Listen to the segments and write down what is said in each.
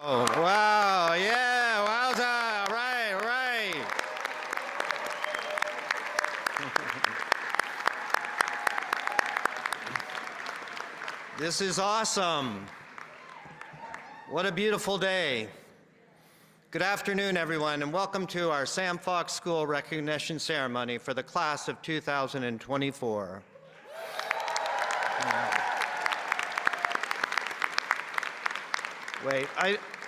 Oh, wow, yeah, wowza, right, right. This is awesome. What a beautiful day. Good afternoon, everyone, and welcome to our Sam Fox School Recognition Ceremony for the class of 2024. Wait,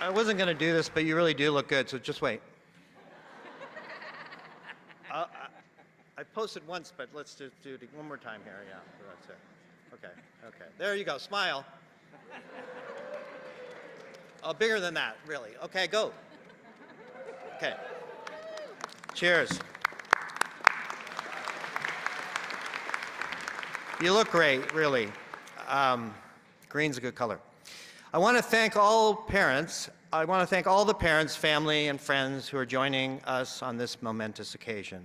I wasn't going to do this, but you really do look good, so just wait. I posted once, but let's just do it one more time here. Yeah, that's it. Okay. There you go. Smile. Oh, bigger than that, really. Okay, go. Okay. Cheers. You look great, really. Green's a good color. I want to thank all parents. I want to thank all the parents, family, and friends who are joining us on this momentous occasion.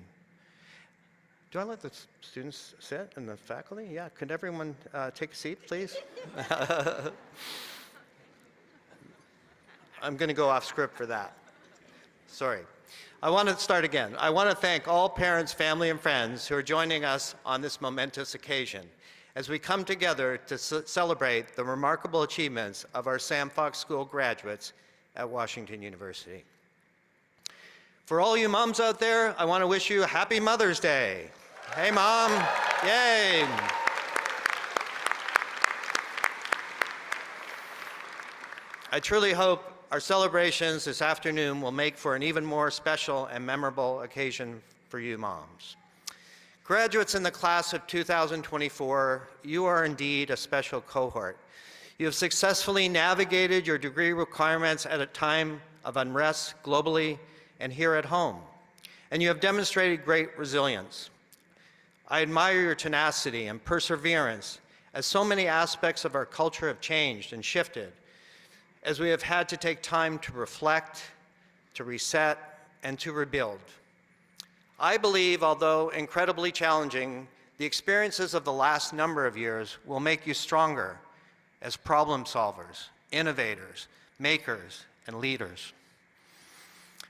Do I let the students sit and the faculty? Yeah, could everyone take a seat, please? I'm going to go off script for that. Sorry. I want to start again. I want to thank all parents, family, and friends who are joining us on this momentous occasion as we come together to celebrate the remarkable achievements of our Sam Fox School graduates at Washington University. For all you moms out there, I want to wish you a happy Mother's Day. Hey, Mom. Yay. I truly hope our celebrations this afternoon will make for an even more special and memorable occasion for you moms. Graduates in the class of 2024, you are indeed a special cohort. You have successfully navigated your degree requirements at a time of unrest globally and here at home, and you have demonstrated great resilience. I admire your tenacity and perseverance as so many aspects of our culture have changed and shifted, as we have had to take time to reflect, to reset, and to rebuild. I believe, although incredibly challenging, the experiences of the last number of years will make you stronger as problem solvers, innovators, makers, and leaders.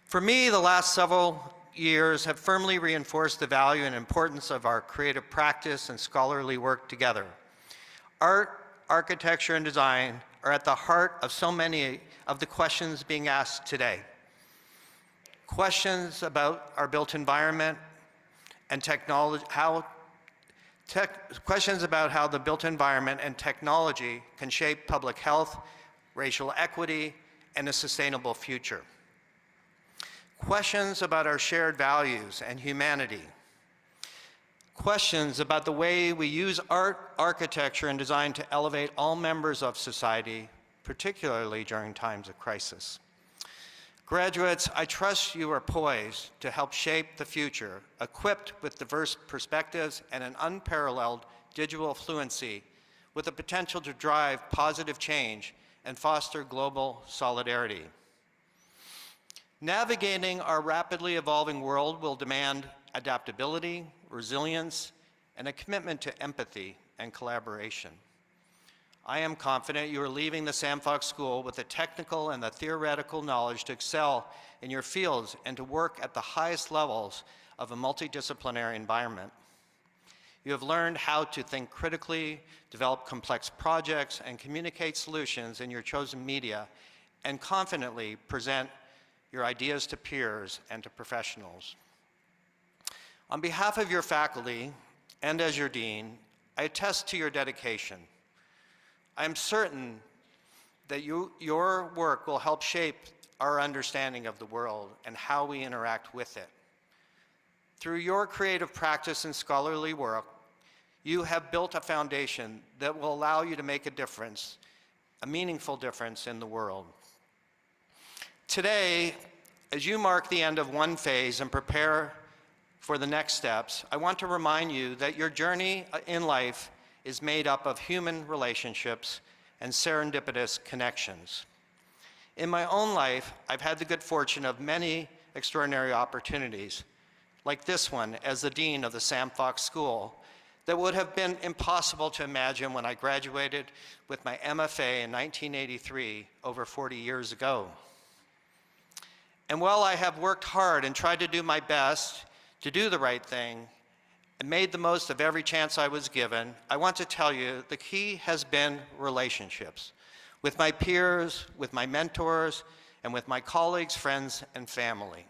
For me, the last several years have firmly reinforced the value and importance of our creative practice and scholarly work together. Art, architecture, and design are at the heart of so many of the questions being asked today. Questions about our built environment and technology, questions about how the built environment and technology can shape public health, racial equity, and a sustainable future. Questions about our shared values and humanity. Questions about the way we use art, architecture, and design to elevate all members of society, particularly during times of crisis. Graduates, I trust you are poised to help shape the future, equipped with diverse perspectives and an unparalleled digital fluency with the potential to drive positive change and foster global solidarity. Navigating our rapidly evolving world will demand adaptability, resilience, and a commitment to empathy and collaboration. I am confident you are leaving the Sam Fox School with the technical and the theoretical knowledge to excel in your fields and to work at the highest levels of a multidisciplinary environment. You have learned how to think critically, develop complex projects, and communicate solutions in your chosen media, and confidently present your ideas to peers and to professionals. On behalf of your faculty, and as your dean, I attest to your dedication. I am certain that your work will help shape our understanding of the world and how we interact with it. Through your creative practice and scholarly work, you have built a foundation that will allow you to make a difference, a meaningful difference in the world. Today, as you mark the end of one phase and prepare for the next steps, I want to remind you that your journey in life is made up of human relationships and serendipitous connections. In my own life, I've had the good fortune of many extraordinary opportunities, like this one as the dean of the Sam Fox School, that would have been impossible to imagine when I graduated with my MFA in 1983, over 40 years ago. And while I have worked hard and tried to do my best to do the right thing and made the most of every chance I was given, I want to tell you the key has been relationships with my peers, with my mentors, and with my colleagues, friends, and family.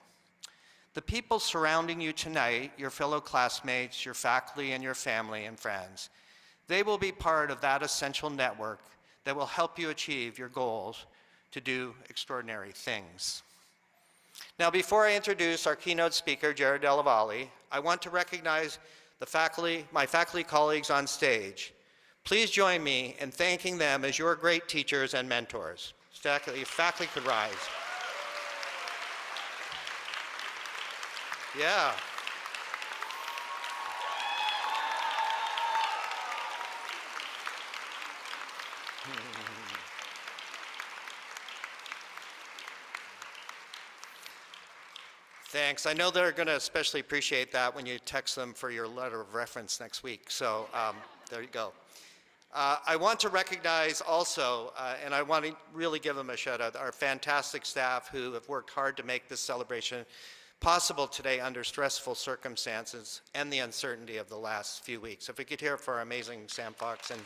The people surrounding you tonight, your fellow classmates, your faculty, and your family and friends, they will be part of that essential network that will help you achieve your goals to do extraordinary things. Now, before I introduce our keynote speaker, Jared Della Valle, I want to recognize my faculty colleagues on stage. Please join me in thanking them as your great teachers and mentors. Faculty could rise. Yeah. Thanks. I know they're going to especially appreciate that when you text them for your letter of reference next week. So there you go. I want to recognize also, and I want to really give them a shout out, our fantastic staff who have worked hard to make this celebration possible today under stressful circumstances and the uncertainty of the last few weeks. If we could hear it for our amazing Sam Fox and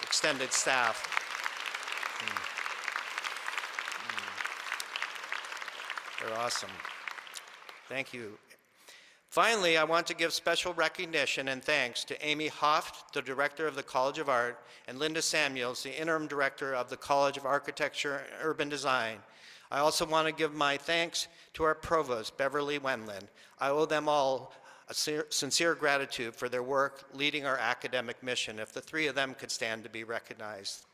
extended staff. They're awesome. Thank you. Finally, I want to give special recognition and thanks to Amy Hoft, the Director of the College of Art, and Linda Samuels, the Interim Director of the College of Architecture and Urban Design. I also want to give my thanks to our Provost, Beverly Wendland. I owe them all a sincere gratitude for their work leading our academic mission. If the three of them could stand to be recognized.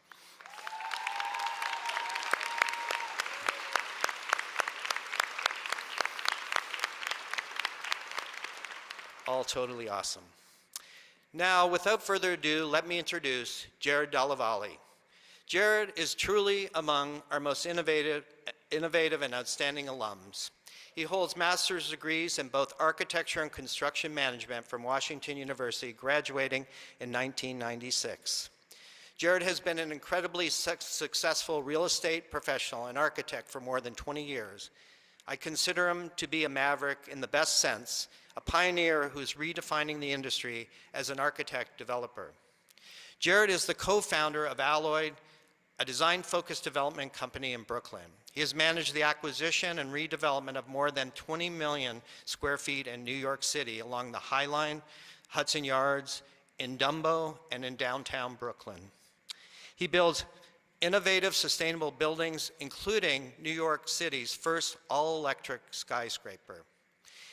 All totally awesome. Now, without further ado, let me introduce Jared Della Valle. Jared is truly among our most innovative and outstanding alums. He holds master's degrees in both architecture and construction management from Washington University, graduating in 1996. Jared has been an incredibly successful real estate professional and architect for more than 20 years. I consider him to be a maverick in the best sense, a pioneer who's redefining the industry as an architect developer. Jared is the co-founder of Alloy, a design-focused development company in Brooklyn. He has managed the acquisition and redevelopment of more than 20 million square feet in New York City along the High Line, Hudson Yards, in Dumbo, and in downtown Brooklyn. He builds innovative, sustainable buildings, including New York City's first all-electric skyscraper.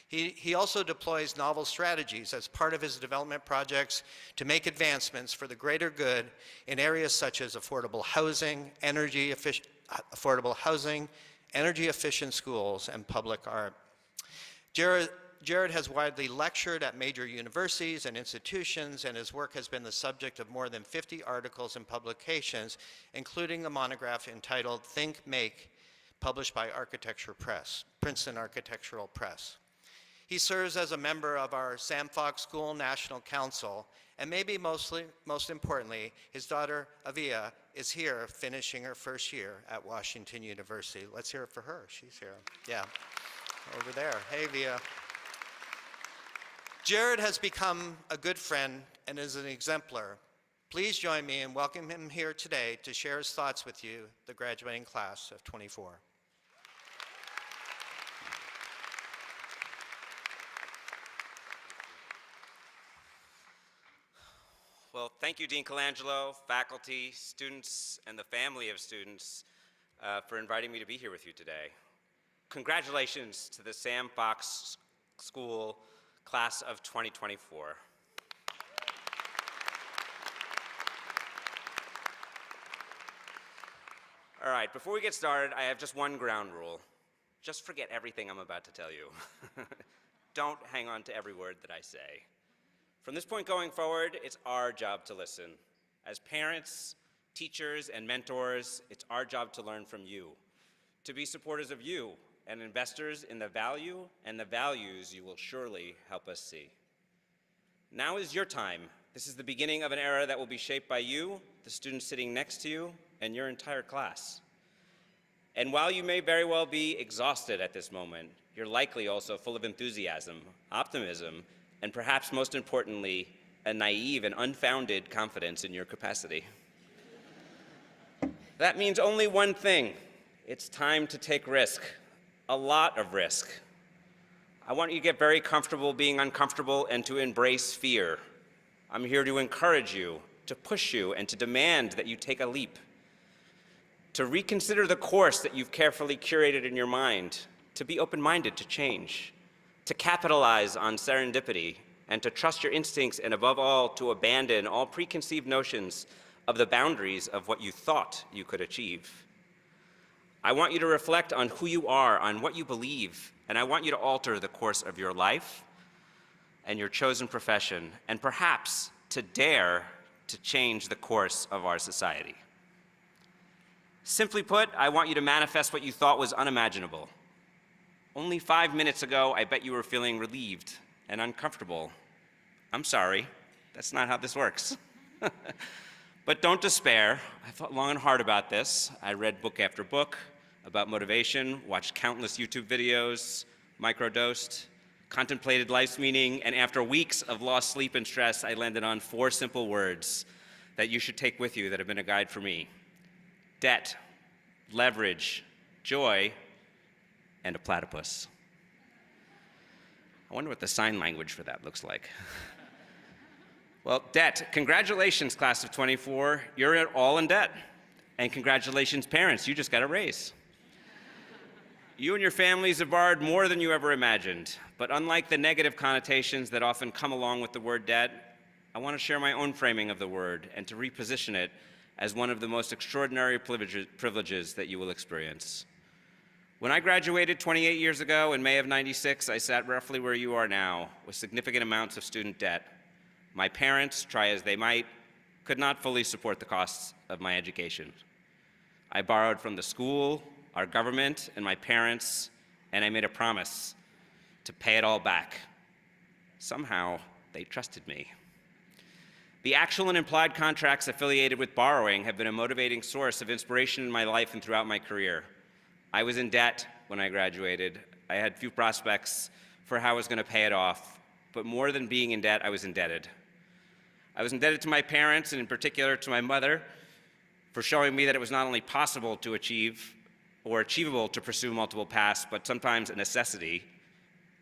He also deploys novel strategies as part of his development projects to make advancements for the greater good in areas such as affordable housing, energy efficient schools, and public art. Jared has widely lectured at major universities and institutions, and his work has been the subject of more than 50 articles and publications, including the monograph entitled Think, Make, published by Princeton Architectural Press. He serves as a member of our Sam Fox School National Council, and maybe most importantly, his daughter, Avia, is here finishing her first year at Washington University. Let's hear it for her. She's here. Yeah, over there. Hey, Avia. Jared has become a good friend and is an exemplar. Please join me in welcoming him here today to share his thoughts with you, the graduating class of 24. Well, thank you, Dean Colangelo, faculty, students, and the family of students for inviting me to be here with you today. Congratulations to the Sam Fox School class of 2024. All right, before we get started, I have just one ground rule. Just forget everything I'm about to tell you. Don't hang on to every word that I say. From this point going forward, it's our job to listen. As parents, teachers, and mentors, it's our job to learn from you, to be supporters of you, and investors in the value and the values you will surely help us see. Now is your time. This is the beginning of an era that will be shaped by you, the students sitting next to you, and your entire class. And while you may very well be exhausted at this moment, you're likely also full of enthusiasm, optimism, and perhaps most importantly, a naive and unfounded confidence in your capacity. That means only one thing. It's time to take risk, a lot of risk. I want you to get very comfortable being uncomfortable and to embrace fear. I'm here to encourage you, to push you, and to demand that you take a leap. To reconsider the course that you've carefully curated in your mind, to be open-minded to change, to capitalize on serendipity, and to trust your instincts, and above all, to abandon all preconceived notions of the boundaries of what you thought you could achieve. I want you to reflect on who you are, on what you believe, and I want you to alter the course of your life and your chosen profession, and perhaps to dare to change the course of our society. Simply put, I want you to manifest what you thought was unimaginable. Only 5 minutes ago, I bet you were feeling relieved and uncomfortable. I'm sorry, that's not how this works. But don't despair. I thought long and hard about this. I read book after book about motivation, watched countless YouTube videos, microdosed, contemplated life's meaning, and after weeks of lost sleep and stress, I landed on 4 simple words that you should take with you that have been a guide for me: debt, leverage, joy, and a platypus. I wonder what the sign language for that looks like. Well, debt. Congratulations, class of 24. You're all in debt. And congratulations, parents. You just got a raise. You and your families have borrowed more than you ever imagined. But unlike the negative connotations that often come along with the word debt, I want to share my own framing of the word and to reposition it as one of the most extraordinary privileges that you will experience. When I graduated 28 years ago in May of '96, I sat roughly where you are now, with significant amounts of student debt. My parents, try as they might, could not fully support the costs of my education. I borrowed from the school, our government, and my parents, and I made a promise to pay it all back. Somehow, they trusted me. The actual and implied contracts affiliated with borrowing have been a motivating source of inspiration in my life and throughout my career. I was in debt when I graduated. I had few prospects for how I was going to pay it off, but more than being in debt, I was indebted. I was indebted to my parents, and in particular to my mother, for showing me that it was not only possible to achieve or achievable to pursue multiple paths, but sometimes a necessity,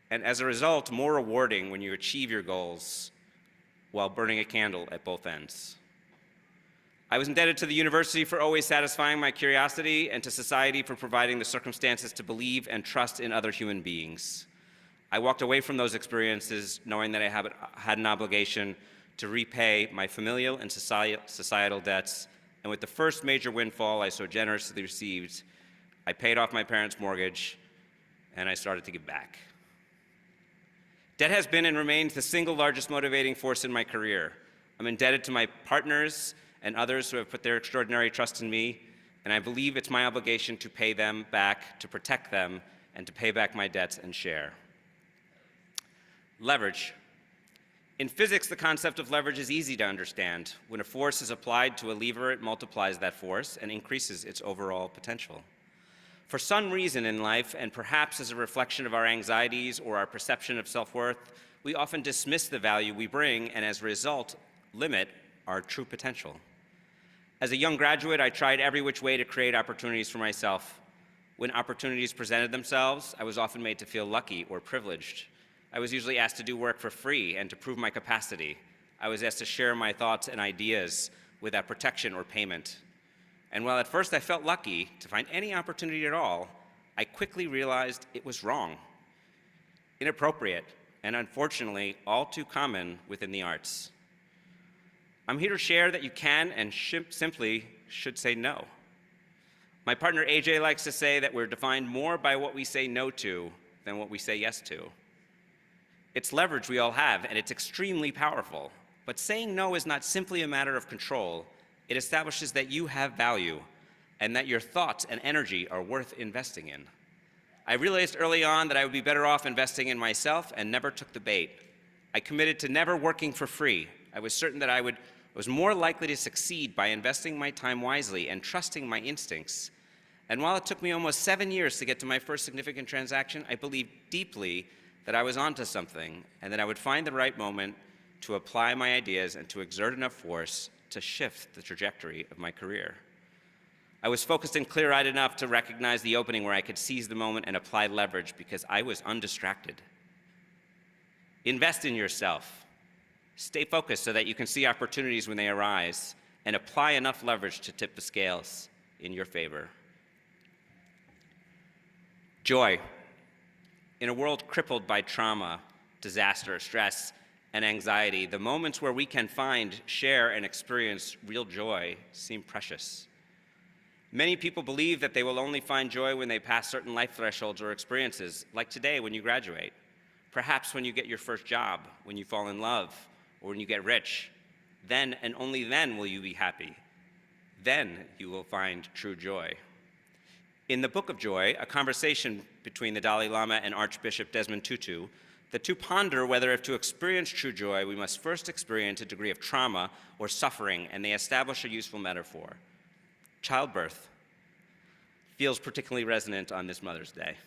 and as a result, more rewarding when you achieve your goals while burning a candle at both ends. I was indebted to the university for always satisfying my curiosity and to society for providing the circumstances to believe and trust in other human beings. I walked away from those experiences knowing that I had an obligation to repay my familial and societal debts, and with the first major windfall I so generously received, I paid off my parents' mortgage and I started to give back. Debt has been and remains the single largest motivating force in my career. I'm indebted to my partners and others who have put their extraordinary trust in me, and I believe it's my obligation to pay them back, to protect them, and to pay back my debts and share. Leverage. In physics, the concept of leverage is easy to understand. When a force is applied to a lever, it multiplies that force and increases its overall potential. For some reason in life, and perhaps as a reflection of our anxieties or our perception of self-worth, we often dismiss the value we bring and as a result, limit our true potential. As a young graduate, I tried every which way to create opportunities for myself. When opportunities presented themselves, I was often made to feel lucky or privileged. I was usually asked to do work for free and to prove my capacity. I was asked to share my thoughts and ideas without protection or payment. And while at first I felt lucky to find any opportunity at all, I quickly realized it was wrong, inappropriate, and unfortunately all too common within the arts. I'm here to share that you can and simply should say no. My partner AJ likes to say that we're defined more by what we say no to than what we say yes to. It's leverage we all have, and it's extremely powerful. But saying no is not simply a matter of control. It establishes that you have value and that your thoughts and energy are worth investing in. I realized early on that I would be better off investing in myself and never took the bait. I committed to never working for free. I was certain that I was more likely to succeed by investing my time wisely and trusting my instincts. And while it took me almost 7 years to get to my first significant transaction, I believed deeply that I was onto something and that I would find the right moment to apply my ideas and to exert enough force to shift the trajectory of my career. I was focused and clear-eyed enough to recognize the opening where I could seize the moment and apply leverage because I was undistracted. Invest in yourself. Stay focused so that you can see opportunities when they arise, and apply enough leverage to tip the scales in your favor. Joy. In a world crippled by trauma, disaster, stress, and anxiety, the moments where we can find, share, and experience real joy seem precious. Many people believe that they will only find joy when they pass certain life thresholds or experiences, like today when you graduate, perhaps when you get your first job, when you fall in love, or when you get rich. Then and only then will you be happy. Then you will find true joy. In the Book of Joy, a conversation between the Dalai Lama and Archbishop Desmond Tutu, the two ponder whether if to experience true joy, we must first experience a degree of trauma or suffering, and they establish a useful metaphor. Childbirth feels particularly resonant on this Mother's Day.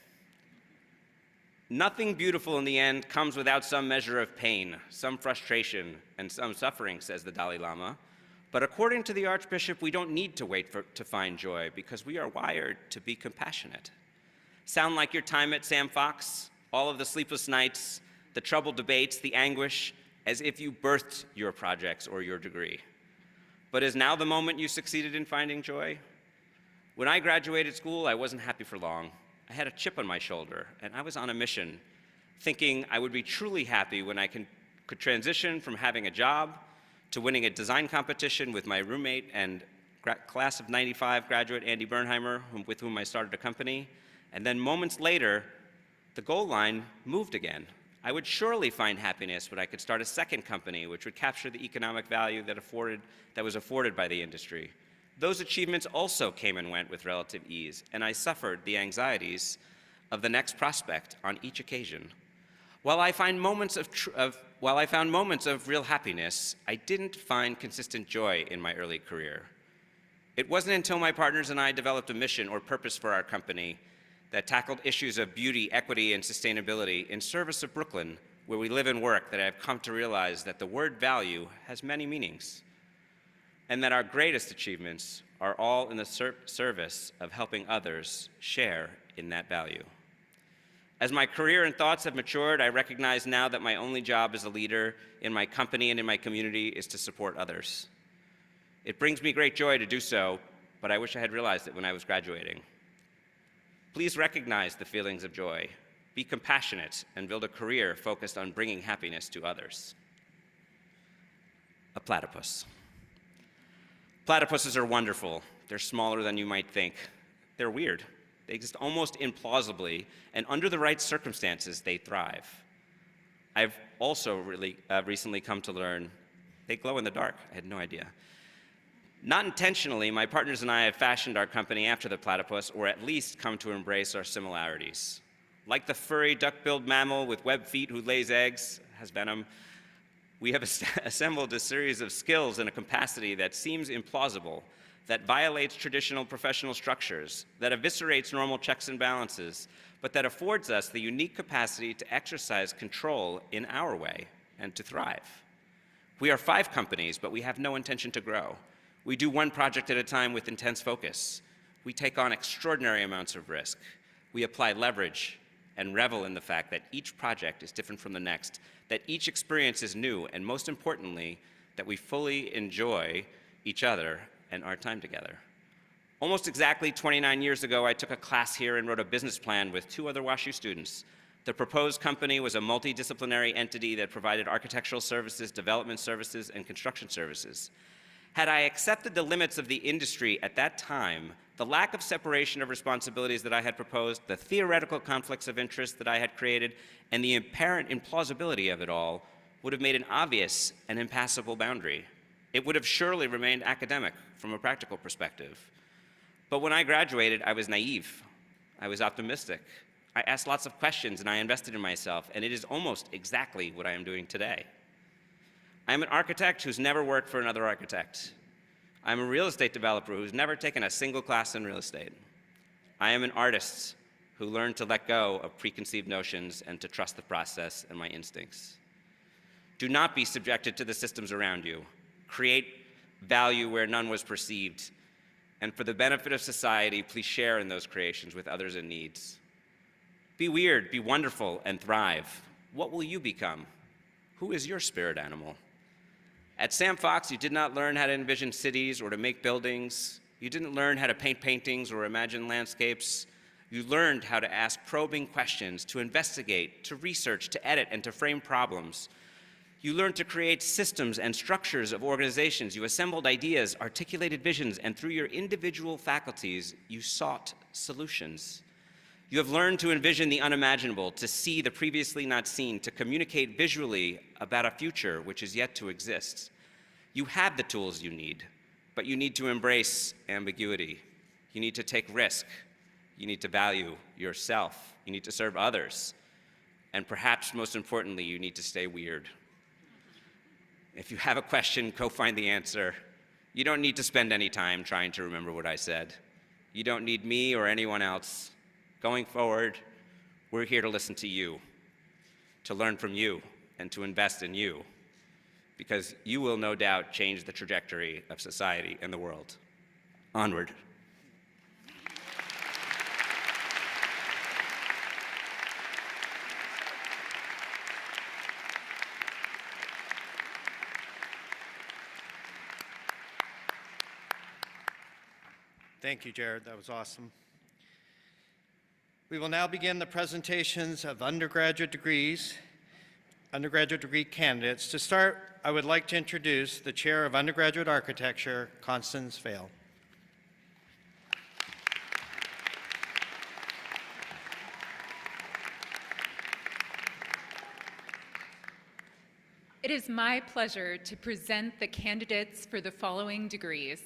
Nothing beautiful in the end comes without some measure of pain, some frustration, and some suffering, says the Dalai Lama. But according to the Archbishop, we don't need to wait to find joy because we are wired to be compassionate. Sound like your time at Sam Fox? All of the sleepless nights, the troubled debates, the anguish, as if you birthed your projects or your degree. But is now the moment you succeeded in finding joy? When I graduated school, I wasn't happy for long. I had a chip on my shoulder, and I was on a mission, thinking I would be truly happy when I could transition from having a job to winning a design competition with my roommate and class of '95 graduate Andy Bernheimer, with whom I started a company. And then moments later, the goal line moved again. I would surely find happiness when I could start a second company, which would capture the economic value that was afforded by the industry. Those achievements also came and went with relative ease, and I suffered the anxieties of the next prospect on each occasion. While I found moments of real happiness, I didn't find consistent joy in my early career. It wasn't until my partners and I developed a mission or purpose for our company that tackled issues of beauty, equity, and sustainability in service of Brooklyn, where we live and work, that I've come to realize that the word value has many meanings, and that our greatest achievements are all in the service of helping others share in that value. As my career and thoughts have matured, I recognize now that my only job as a leader in my company and in my community is to support others. It brings me great joy to do so, but I wish I had realized it when I was graduating. Please recognize the feelings of joy, be compassionate, and build a career focused on bringing happiness to others. A platypus. Platypuses are wonderful. They're smaller than you might think. They're weird. They exist almost implausibly, and under the right circumstances, they thrive. I've also recently come to learn they glow in the dark. I had no idea. Not intentionally, my partners and I have fashioned our company after the platypus, or at least come to embrace our similarities. Like the furry duck-billed mammal with webbed feet who lays eggs, has venom, we have assembled a series of skills and a capacity that seems implausible, that violates traditional professional structures, that eviscerates normal checks and balances, but that affords us the unique capacity to exercise control in our way and to thrive. We are 5 companies, but we have no intention to grow. We do one project at a time with intense focus. We take on extraordinary amounts of risk. We apply leverage and revel in the fact that each project is different from the next, that each experience is new, and most importantly, that we fully enjoy each other and our time together. Almost exactly 29 years ago, I took a class here and wrote a business plan with 2 other WashU students. The proposed company was a multidisciplinary entity that provided architectural services, development services, and construction services. Had I accepted the limits of the industry at that time, the lack of separation of responsibilities that I had proposed, the theoretical conflicts of interest that I had created, and the apparent implausibility of it all would have made an obvious and impassable boundary. It would have surely remained academic from a practical perspective. But when I graduated, I was naive. I was optimistic. I asked lots of questions and I invested in myself, and it is almost exactly what I am doing today. I'm an architect who's never worked for another architect. I'm a real estate developer who's never taken a single class in real estate. I am an artist who learned to let go of preconceived notions and to trust the process and my instincts. Do not be subjected to the systems around you. Create value where none was perceived. And for the benefit of society, please share in those creations with others in need. Be weird, be wonderful, and thrive. What will you become? Who is your spirit animal? At Sam Fox, you did not learn how to envision cities or to make buildings. You didn't learn how to paint paintings or imagine landscapes. You learned how to ask probing questions, to investigate, to research, to edit, and to frame problems. You learned to create systems and structures of organizations. You assembled ideas, articulated visions, and through your individual faculties, you sought solutions. You have learned to envision the unimaginable, to see the previously not seen, to communicate visually about a future which is yet to exist. You have the tools you need, but you need to embrace ambiguity. You need to take risk. You need to value yourself. You need to serve others. And perhaps most importantly, you need to stay weird. If you have a question, go find the answer. You don't need to spend any time trying to remember what I said. You don't need me or anyone else. Going forward, we're here to listen to you, to learn from you, and to invest in you, because you will no doubt change the trajectory of society and the world. Onward. Thank you, Jared. That was awesome. We will now begin the presentations of undergraduate degree candidates. To start, I would like to introduce the Chair of Undergraduate Architecture, Constance Vail. It is my pleasure to present the candidates for the following degrees: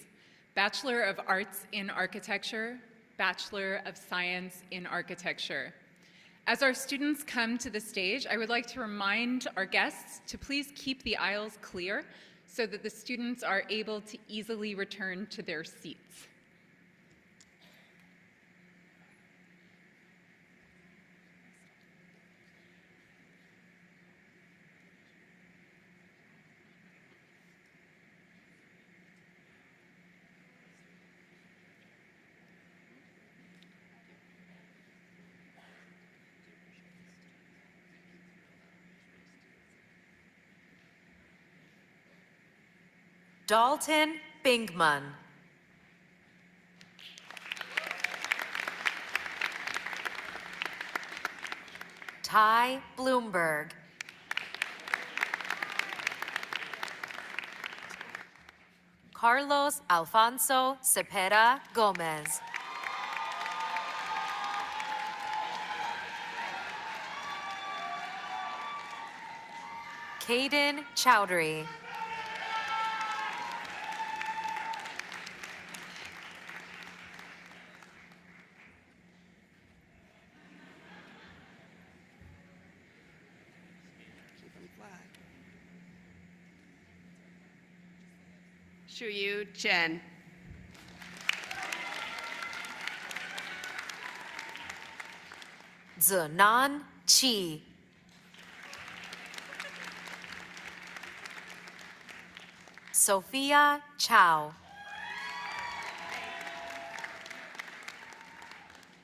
Bachelor of Arts in Architecture, Bachelor of Science in Architecture. As our students come to the stage, I would like to remind our guests to please keep the aisles clear so that the students are able to easily return to their seats. Dalton Bingman. Ty Bloomberg. Carlos Alfonso Cepeda Gomez. Caden Chowdhury. Shuyu Chen. Zenan Chi. Sophia Chow.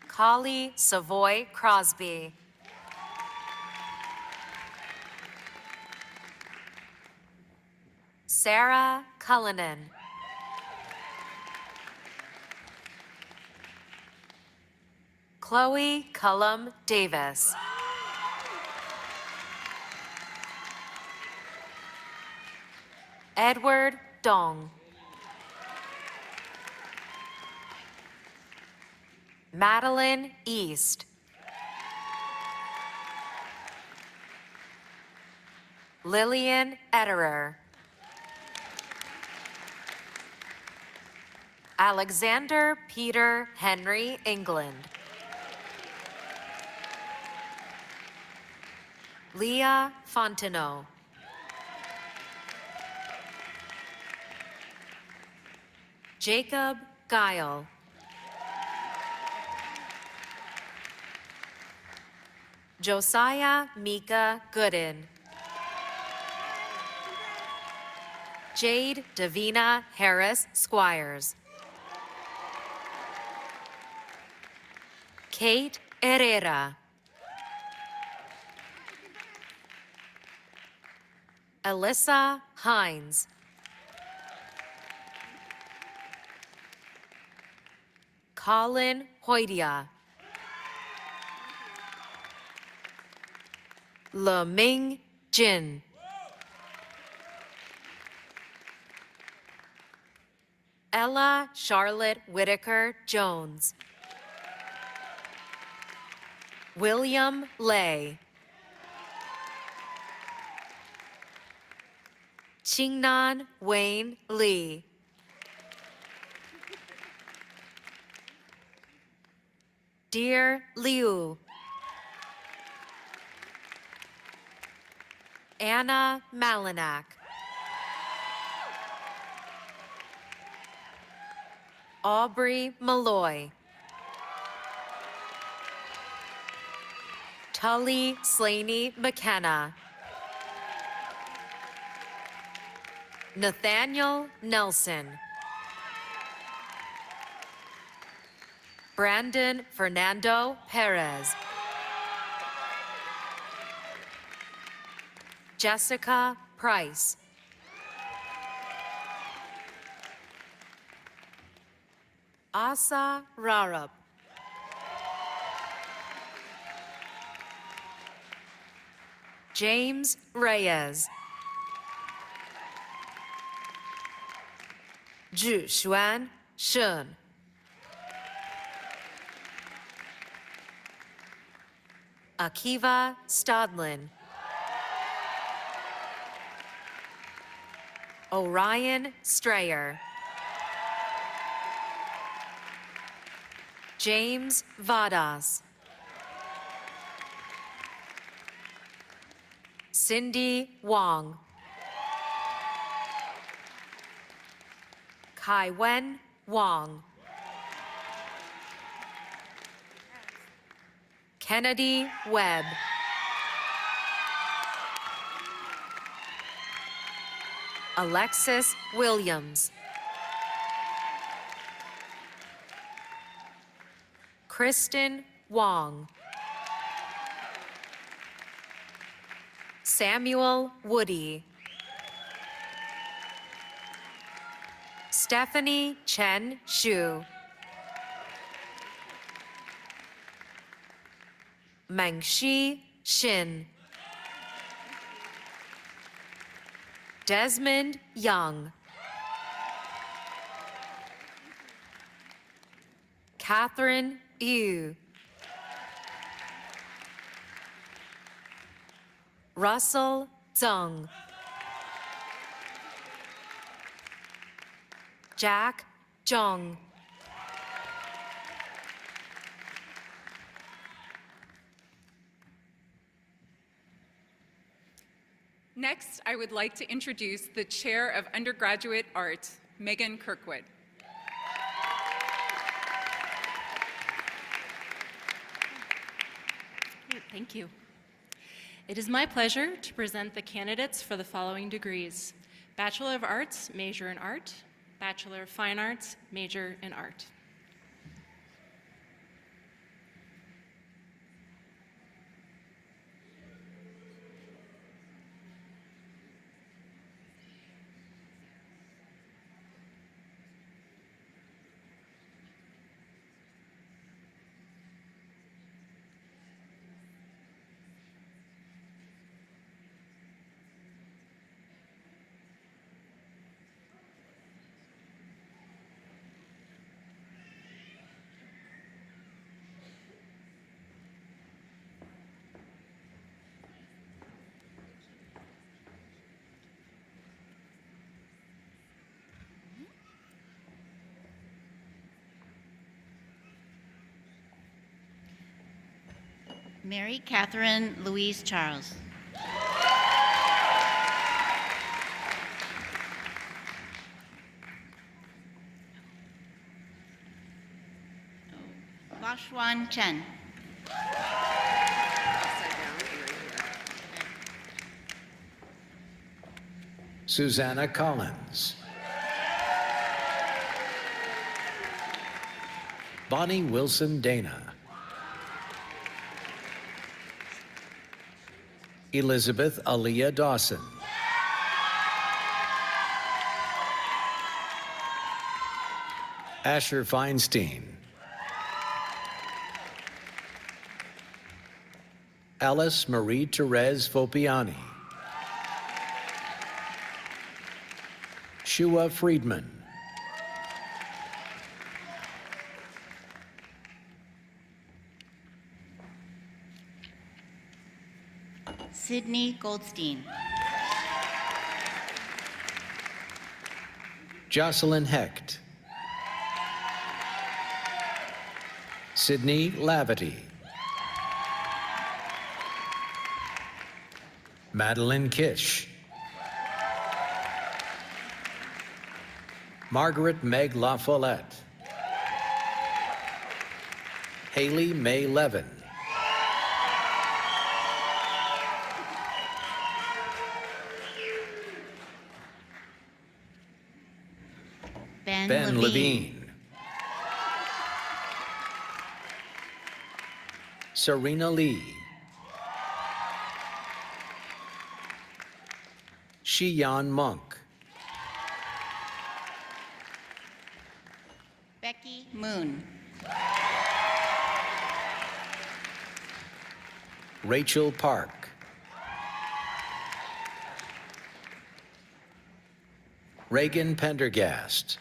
Kali Savoy Crosby. Sarah Cullinan. Chloe Cullum Davis. Edward Dong. Madeline East. Lillian Ederer. Alexander Peter Henry England. Leah Fontenot. Jacob Guile. Josiah Mika Gooden. Jade Davina Harris Squires. Kate Herrera. Alyssa Hines. Colin Hoydia. Le Ming Jin. Ella Charlotte Whitaker Jones. William Lay. Qingnan Wayne Lee. Dear Liu. Anna Malinak. Aubrey Malloy. Tully Slaney McKenna. Nathaniel Nelson. Brandon Fernando Perez. Jessica Price. Asa Rarup. James Reyes. Zhuxuan Shen. Akiva Stodlin. Orion Strayer. James Vadas. Cindy Wong. Kai Wen Wong. Kennedy Webb. Alexis Williams. Kristen Wong. Samuel Woody. Stephanie Chen Xu. Mengxi Shin. Desmond Young. Catherine Yu. Russell Zhang. Jack Zhang. Next, I would like to introduce the Chair of Undergraduate Art, Megan Kirkwood. Great, thank you. It is my pleasure to present the candidates for the following degrees: Bachelor of Arts, major in art; Bachelor of Fine Arts, major in art. Mary Catherine Louise Charles. Huashuan Chen. Susanna Collins. Bonnie Wilson Dana. Elizabeth Aaliyah Dawson. Asher Feinstein. Alice Marie Therese Vopiani. Shua Friedman. Sydney Goldstein. Jocelyn Hecht. Sydney Lavity. Madeline Kish. Margaret Meg LaFollette. Haley May Levin. Ben Levine. Serena Lee. Shiyan Monk. Becky Moon. Rachel Park. Reagan Pendergast.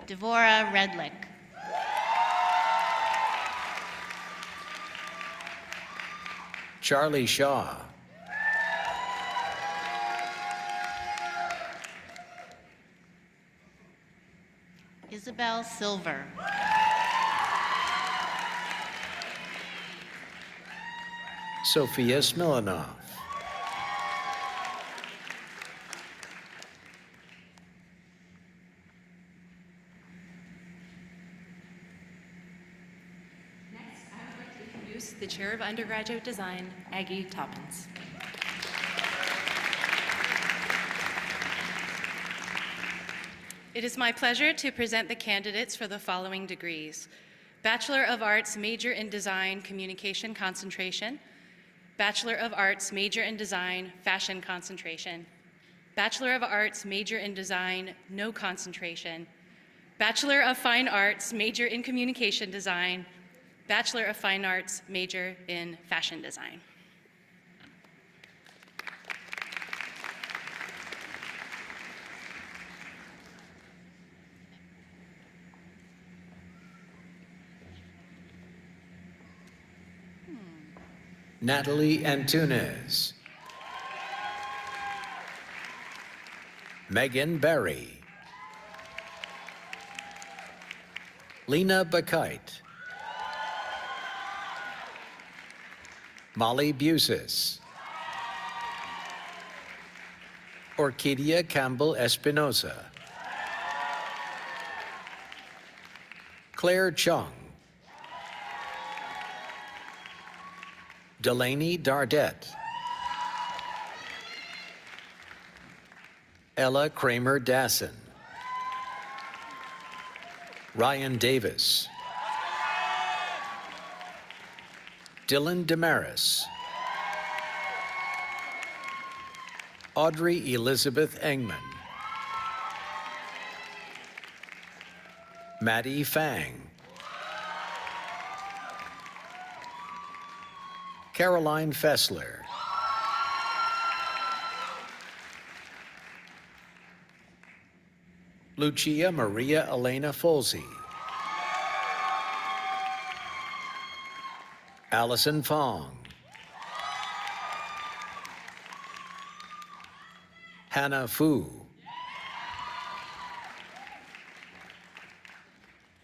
Devora Redlick. Charlie Shaw. Isabel Silver. Sophia Smilanov. Introduce the Chair of Undergraduate Design, Aggie Toppins. It is my pleasure to present the candidates for the following degrees: Bachelor of Arts, major in Design, Communication Concentration; Bachelor of Arts, major in Design, Fashion Concentration; Bachelor of Arts, major in Design, No Concentration; Bachelor of Fine Arts, major in Communication Design; Bachelor of Fine Arts, major in Fashion Design. Natalie Antunes. Megan Berry. Lena Bakite. Molly Busis. Orquídea Campbell Espinosa. Claire Chung. Delaney Dardette. Ella Kramer Dasson. Ryan Davis. Dylan Damaris. Audrey Elizabeth Engman. Maddie Fang. Caroline Fessler. Lucia Maria Elena Folsey. Allison Fong. Hannah Fu.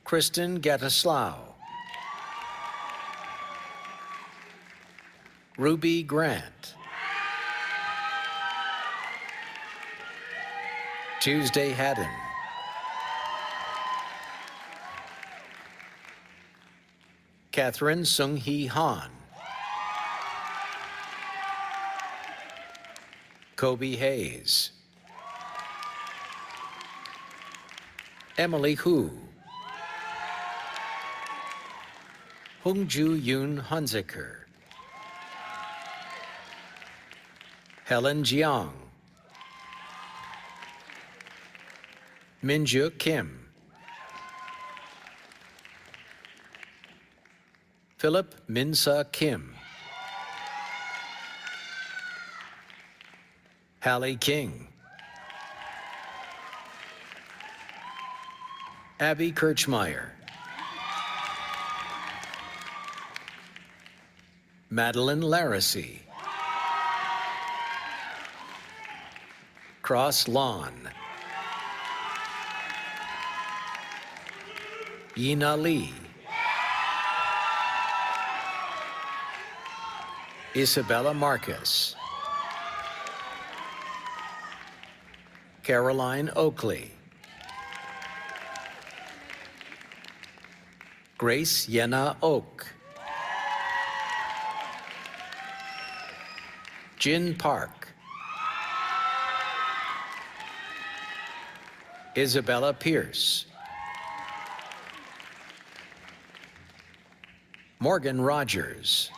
Kristen Gattislao. Ruby Grant. Tuesday Haddon. Catherine Sung-hee Han. Kobe Hayes. Emily Hu. Hongju Yoon Hunziker. Helen Jiang. Minju Kim. Philip Minsa Kim. Hallie King. Abby Kirchmeyer. Madeline Laracy. Cross Lawn. Yina Lee. Isabella Marcus. Caroline Oakley. Grace Yenna Oak. Jin Park. Isabella Pierce. Morgan Rogers.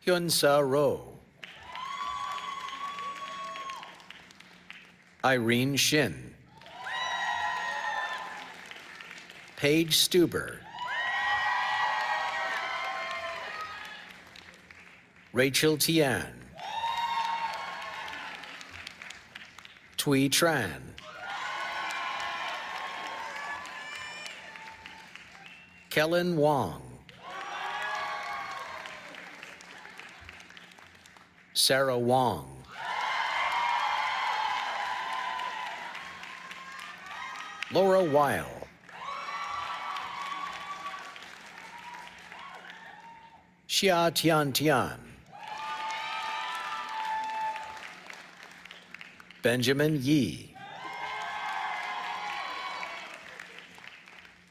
Hyun-sa Roh. Irene Shin. Paige Stuber. Rachel Tian. Thuy Tran. Kellen Wong. Sarah Wong. Laura Weil. Xia Tian Tian. Benjamin Yi.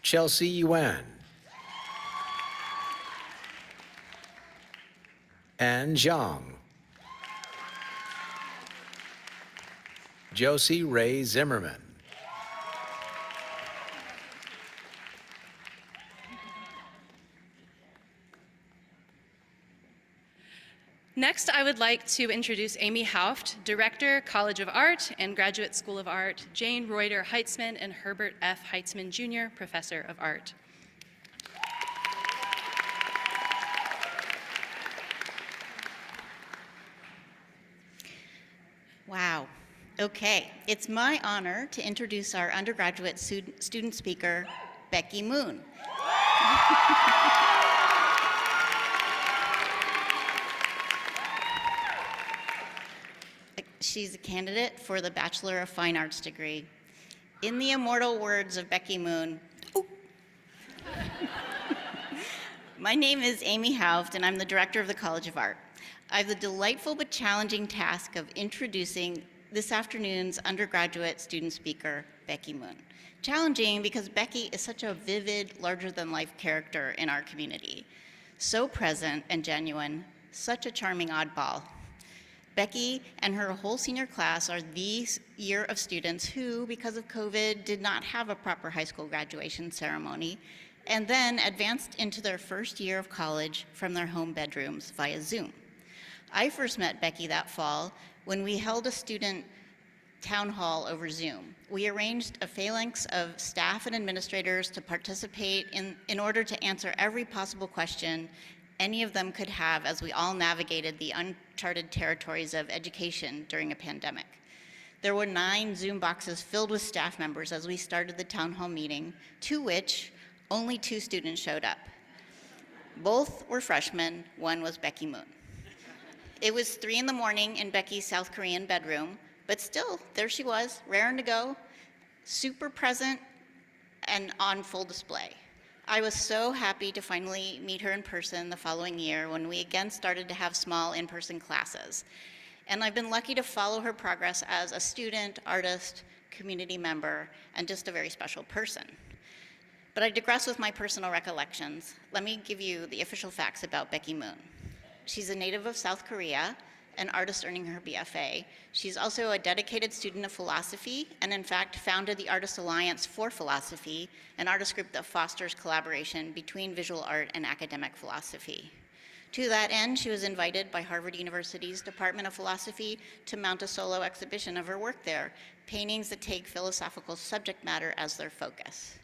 Chelsea Yuan. Anne Zhang. Josie Ray Zimmerman. Next, I would like to introduce Amy Haupt, Director, College of Art and Graduate School of Art, Jane Reuter Heitzman, and Herbert F. Heitzman, Jr., Professor of Art. Wow. Okay, it's my honor to introduce our undergraduate student speaker, Becky Moon. She's a candidate for the Bachelor of Fine Arts degree. In the immortal words of Becky Moon, ooh. My name is Amy Haupt, and I'm the director of the College of Art. I have the delightful but challenging task of introducing this afternoon's undergraduate student speaker, Becky Moon. Challenging because Becky is such a vivid, larger-than-life character in our community. So present and genuine, such a charming oddball. Becky and her whole senior class are the year of students who, because of COVID, did not have a proper high school graduation ceremony, and then advanced into their first year of college from their home bedrooms via Zoom. I first met Becky that fall when we held a student town hall over Zoom. We arranged a phalanx of staff and administrators to participate in order to answer every possible question any of them could have as we all navigated the uncharted territories of education during a pandemic. There were 9 Zoom boxes filled with staff members as we started the town hall meeting, to which only 2 students showed up. Both were freshmen, one was Becky Moon. It was 3 in the morning in Becky's South Korean bedroom, but still, there she was, raring to go, super present, and on full display. I was so happy to finally meet her in person the following year when we again started to have small in-person classes. And I've been lucky to follow her progress as a student, artist, community member, and just a very special person. But I digress with my personal recollections. Let me give you the official facts about Becky Moon. She's a native of South Korea, an artist earning her BFA. She's also a dedicated student of philosophy, and in fact founded the Artist Alliance for Philosophy, an artist group that fosters collaboration between visual art and academic philosophy. To that end, she was invited by Harvard University's Department of Philosophy to mount a solo exhibition of her work there, paintings that take philosophical subject matter as their focus.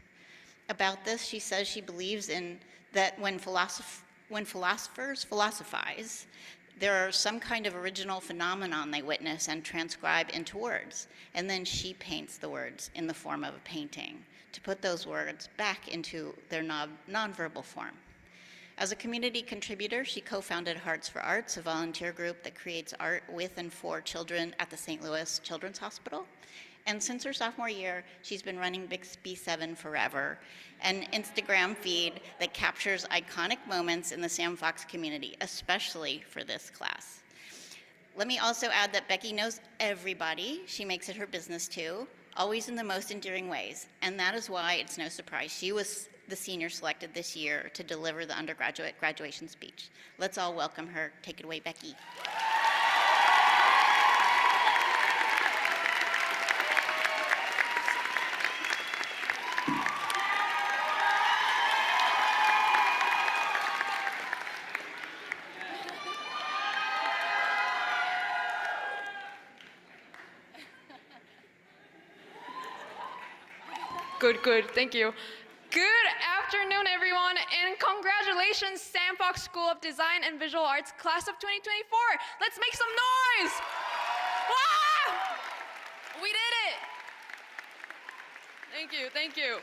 About this, she says she believes in that when philosophers philosophize, there are some kind of original phenomenon they witness and transcribe into words, and then she paints the words in the form of a painting to put those words back into their nonverbal form. As a community contributor, she co-founded Hearts for Arts, a volunteer group that creates art with and for children at the St. Louis Children's Hospital. And since her sophomore year, she's been running Bixby 7 Forever, an Instagram feed that captures iconic moments in the Sam Fox community, especially for this class. Let me also add that Becky knows everybody. She makes it her business too, always in the most endearing ways. And that is why it's no surprise she was the senior selected this year to deliver the undergraduate graduation speech. Let's all welcome her. Take it away, Becky. Good, thank you. Good afternoon, everyone, and congratulations, Sam Fox School of Design and Visual Arts, class of 2024. Let's make some noise! Wow! We did it! Thank you.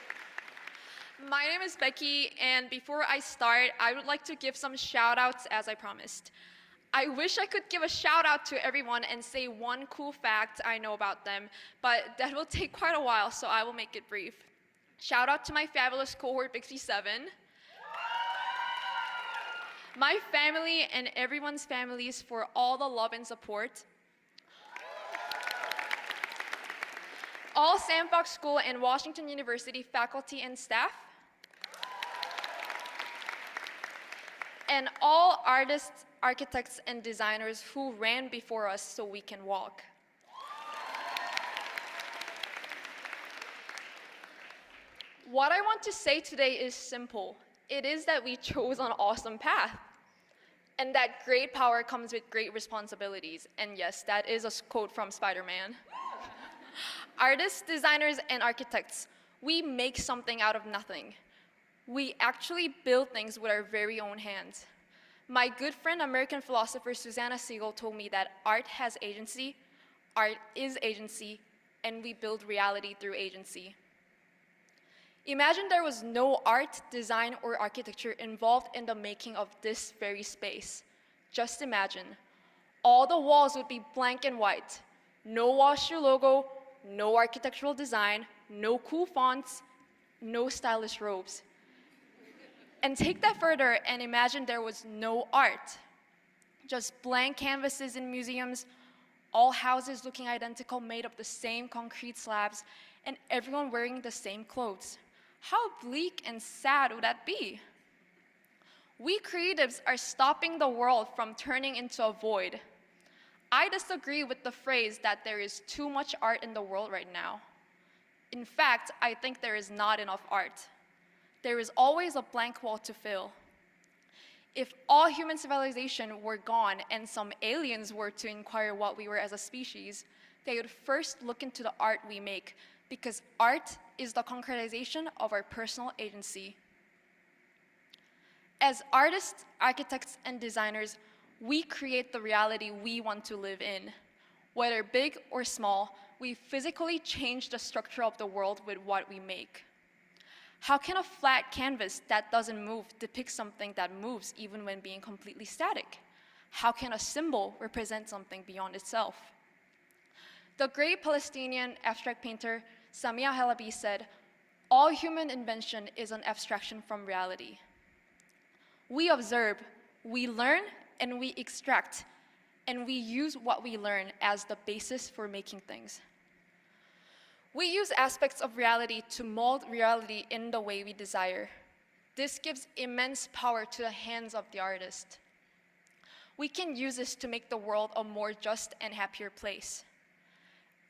My name is Becky, and before I start, I would like to give some shout-outs as I promised. I wish I could give a shout-out to everyone and say one cool fact I know about them, but that will take quite a while, so I will make it brief. Shout out to my fabulous cohort, Bixby 7. My family and everyone's families for all the love and support. All Sam Fox School and Washington University faculty and staff. And all artists, architects, and designers who ran before us so we can walk. What I want to say today is simple. It is that we chose an awesome path, and that great power comes with great responsibilities. And yes, that is a quote from Spider-Man. Artists, designers, and architects, we make something out of nothing. We actually build things with our very own hands. My good friend, American philosopher Susanna Siegel, told me that art has agency, art is agency, and we build reality through agency. Imagine there was no art, design, or architecture involved in the making of this very space. Just imagine. All the walls would be blank and white. No washer logo, no architectural design, no cool fonts, no stylish robes. And take that further and imagine there was no art. Just blank canvases in museums, all houses looking identical, made of the same concrete slabs, and everyone wearing the same clothes. How bleak and sad would that be? We creatives are stopping the world from turning into a void. I disagree with the phrase that there is too much art in the world right now. In fact, I think there is not enough art. There is always a blank wall to fill. If all human civilization were gone and some aliens were to inquire what we were as a species, they would first look into the art we make, because art is the concretization of our personal agency. As artists, architects, and designers, we create the reality we want to live in. Whether big or small, we physically change the structure of the world with what we make. How can a flat canvas that doesn't move depict something that moves even when being completely static? How can a symbol represent something beyond itself? The great Palestinian abstract painter Samia Halabi said, "All human invention is an abstraction from reality." We observe, we learn, and we extract. and we use what we learn as the basis for making things. We use aspects of reality to mold reality in the way we desire. This gives immense power to the hands of the artist. We can use this to make the world a more just and happier place.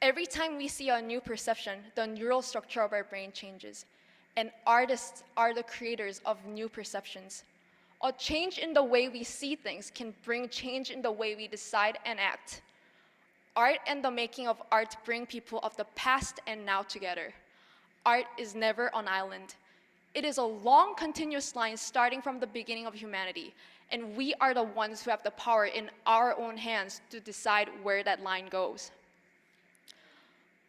Every time we see a new perception, the neural structure of our brain changes, and artists are the creators of new perceptions. A change in the way we see things can bring change in the way we decide and act. Art and the making of art bring people of the past and now together. Art is never an island. It is a long, continuous line starting from the beginning of humanity, and we are the ones who have the power in our own hands to decide where that line goes.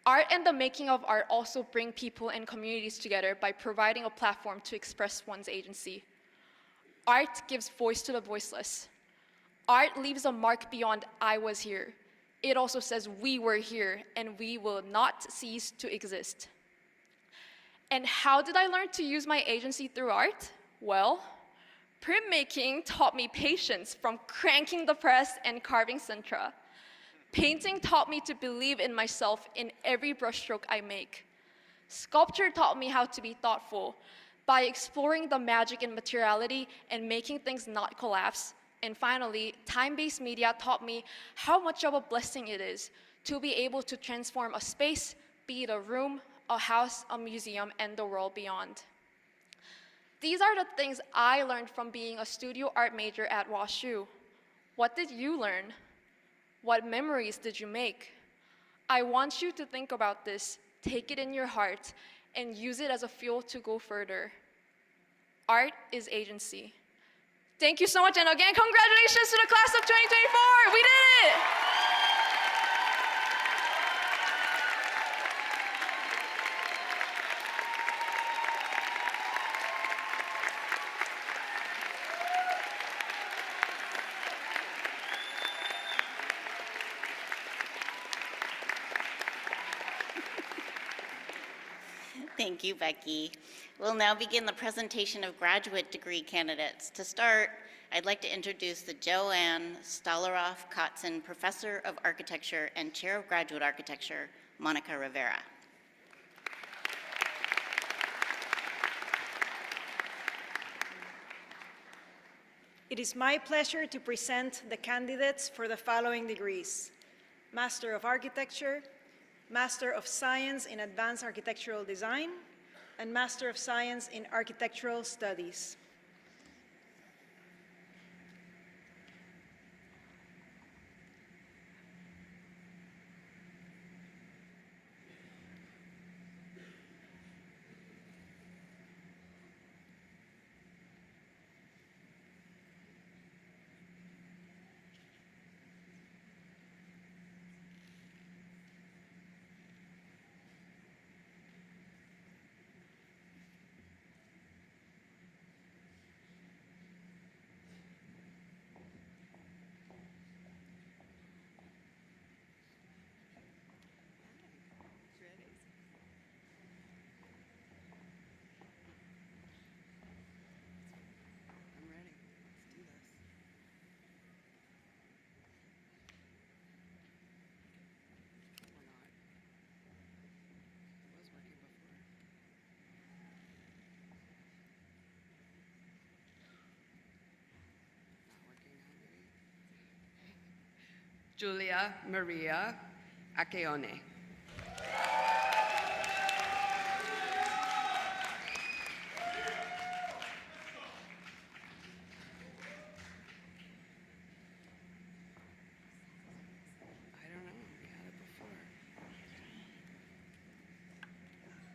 Art and the making of art also bring people and communities together by providing a platform to express one's agency. Art gives voice to the voiceless. Art leaves a mark beyond "I was here." It also says we were here, and we will not cease to exist. And how did I learn to use my agency through art? Well, printmaking taught me patience from cranking the press and carving Sintra. Painting taught me to believe in myself in every brushstroke I make. Sculpture taught me how to be thoughtful by exploring the magic in materiality and making things not collapse. And finally, time-based media taught me how much of a blessing it is to be able to transform a space, be it a room, a house, a museum, and the world beyond. These are the things I learned from being a studio art major at WashU. What did you learn? What memories did you make? I want you to think about this, take it in your heart, and use it as a fuel to go further. Art is agency. Thank you so much, and again, congratulations to the class of 2024! We did it! Thank you, Becky. We'll now begin the presentation of graduate degree candidates. To start, I'd like to introduce the Joanne Stolaroff-Kotzen Professor of Architecture and Chair of Graduate Architecture, Monica Rivera. It is my pleasure to present the candidates for the following degrees: Master of Architecture, Master of Science in Advanced Architectural Design, and Master of Science in Architectural Studies. Julia Maria Akeone.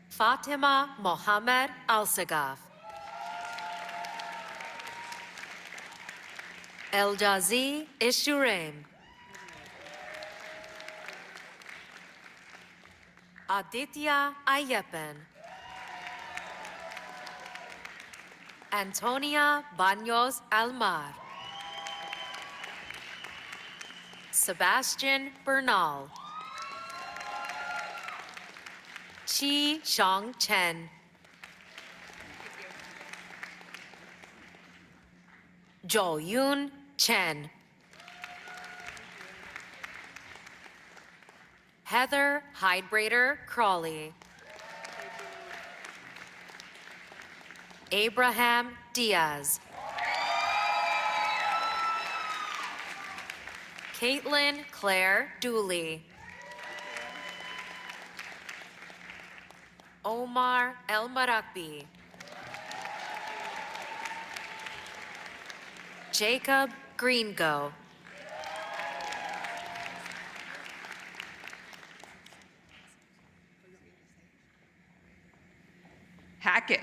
Fatima Mohammed Al-Sagaf. Eljazi Ishuraim. Aditya Ayepan. Antonia Baños Almar. Sebastian Bernal. Chi Shang Chen. Jo Yoon Chen. Heather Hydebrader Crawley. Abraham Diaz. Caitlin Claire Dooley. Omar El Marakbi. Jacob Greengo. Hackett.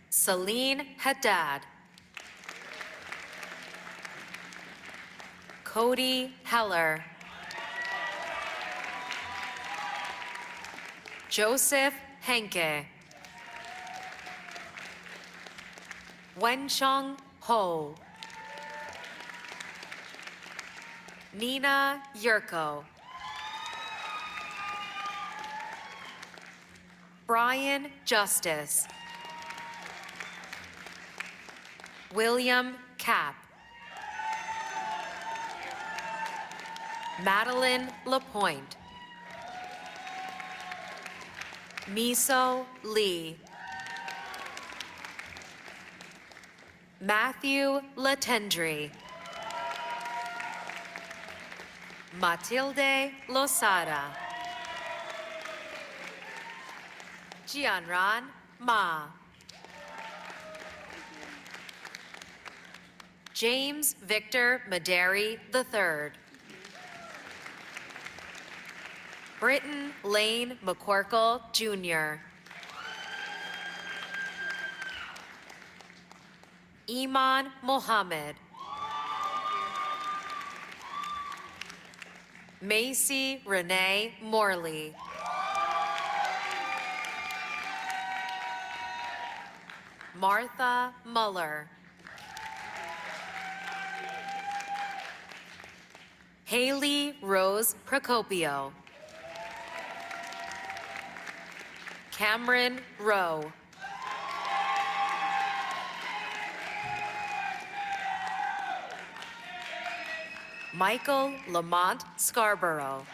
Celine Haddad. Cody Heller. Joseph Henke. Wenchong Ho. Nina Yurko. Brian Justice. William Cap. Madeline Lapointe. Miso Lee. Matthew Latendry. Matilde Losada. Jianran Ma. James Victor Maderi III. Britton Lane McCorkle Jr. Iman Mohammed. Macy Renee Morley. Martha Muller. Haley Rose Procopio. Cameron Rowe. Michael Lamont Scarborough.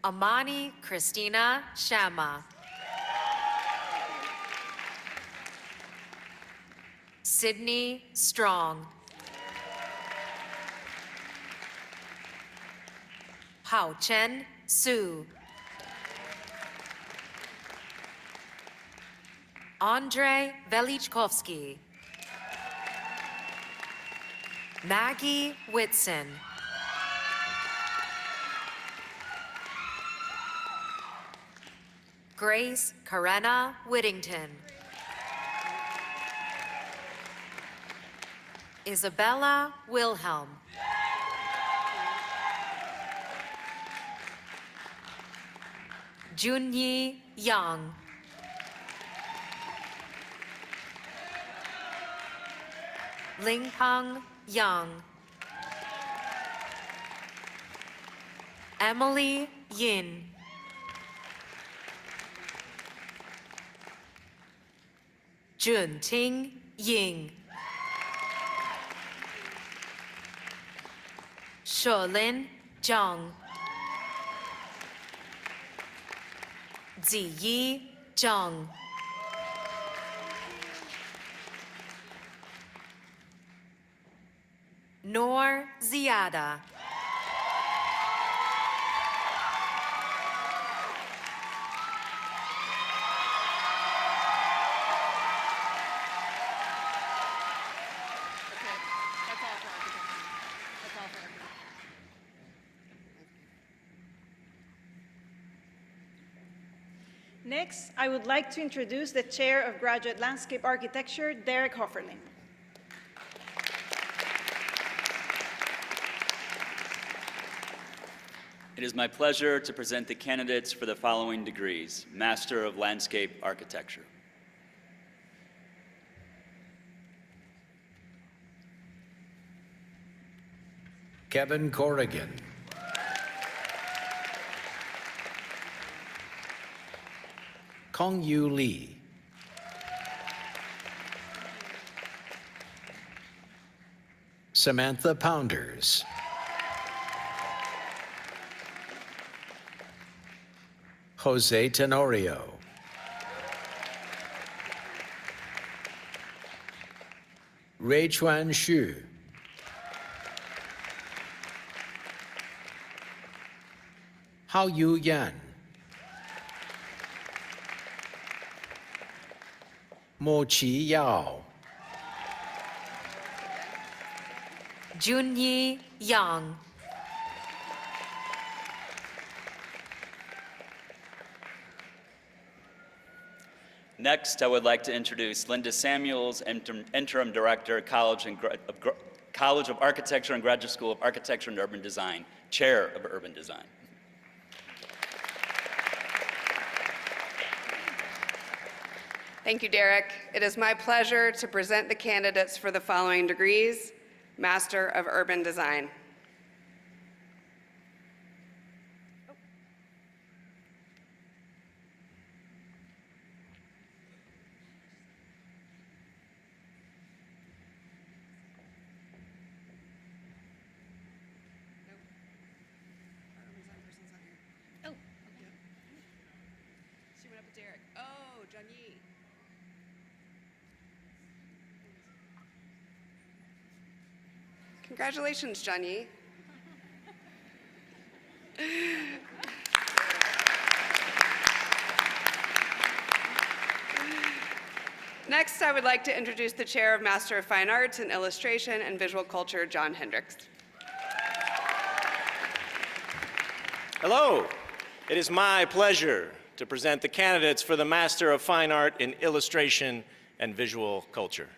Amani Christina Shama. Sydney Strong. Hao Chen Su. Andre Velichkovsky. Maggie Whitson. Grace Karena Whittington. Isabella Wilhelm. Junyi Yang. Linghang Yang. Emily Yin. Junting Ying. Sholin Zhang. Ziyi Zhang. Noor Ziada. Next, I would like to introduce the Chair of Graduate Landscape Architecture, Derek Hofferling. It is my pleasure to present the candidates for the following degrees: Master of Landscape Architecture. Kevin Corrigan. Kong Yu Lee. Samantha Pounders. Jose Tenorio. Rui Chuan Xu. Hao Yu Yan. Mo Qi Yao. Junyi Yang. Next, I would like to introduce Linda Samuels, Interim Director, College of Architecture and Graduate School of Architecture and Urban Design, Chair of Urban Design. Thank you, Derek. It is my pleasure to present the candidates for the following degrees: Master of Urban Design. She went up with Derek. Oh, John Yee. Congratulations, John Yee. Next, I would like to introduce the Chair of Master of Fine Arts in Illustration and Visual Culture, John Hendricks. Hello. It is my pleasure to present the candidates for the Master of Fine Art in Illustration and Visual Culture.